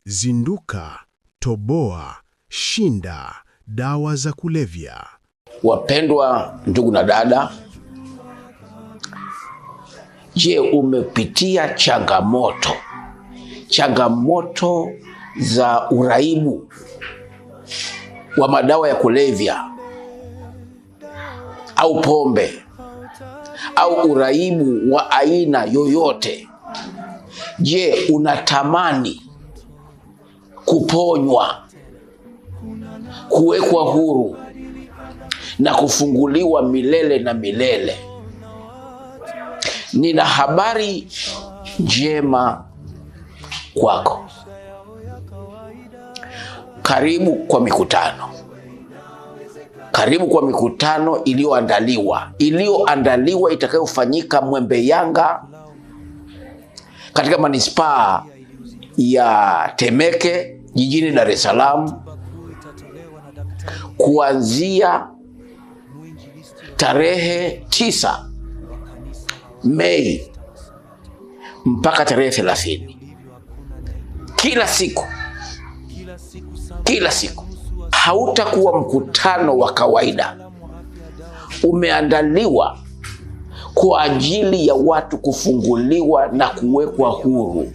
Zinduka, toboa, shinda dawa za kulevya. Wapendwa ndugu na dada, je, umepitia changamoto za uraibu wa madawa ya kulevya au pombe au uraibu wa aina yoyote? Je, unatamani kuponywa, kuwekwa huru na kufunguliwa milele na milele? Nina habari njema kwako. Karibu kwa mikutano iliyoandaliwa itakayofanyika Mwembe Yanga katika manispaa ya Temeke jijini Dar es Salaam, kuanzia tarehe 9 Mei mpaka tarehe 30. Kila siku hautakuwa mkutano wa kawaida. Umeandaliwa kwa ajili ya watu kufunguliwa na kuwekwa huru.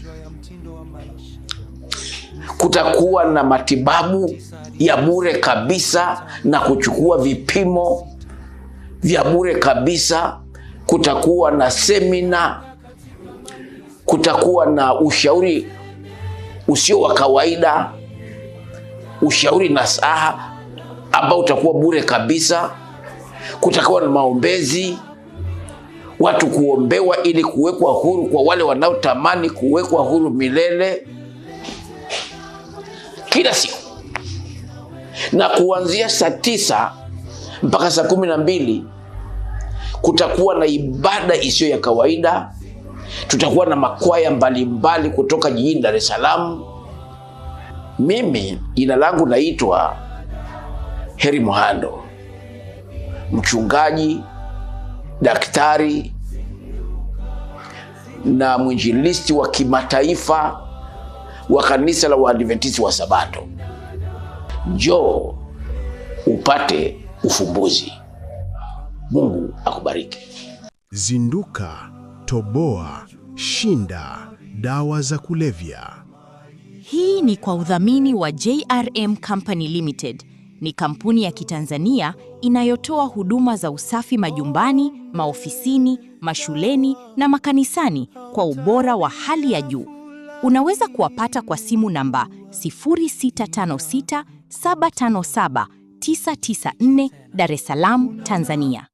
Kutakuwa na matibabu ya bure kabisa na kuchukua vipimo vya bure kabisa. Kutakuwa na semina, kutakuwa na ushauri usio wa kawaida, ushauri nasaha ambao utakuwa bure kabisa. Kutakuwa na maombezi, watu kuombewa ili kuwekwa huru kwa wale wanaotamani kuwekwa huru milele, kila siku. Na kuanzia saa 9 mpaka saa 12 kutakuwa na ibada isiyo ya kawaida. Tutakuwa na makwaya mbalimbali kutoka jijini Dar es Salaam. Mimi jina langu naitwa Heri Muhando, mchungaji, daktari na mwinjilisti wa kimataifa wa kanisa la Waadventista wa Sabato. Njoo upate ufumbuzi. Mungu akubariki. Zinduka, toboa, shinda dawa za kulevya. Hii ni kwa udhamini wa JRM Company Limited. Ni kampuni ya Kitanzania inayotoa huduma za usafi majumbani, maofisini, mashuleni na makanisani kwa ubora wa hali ya juu. Unaweza kuwapata kwa simu namba 0656 757 994 Dar es Salaam, Tanzania.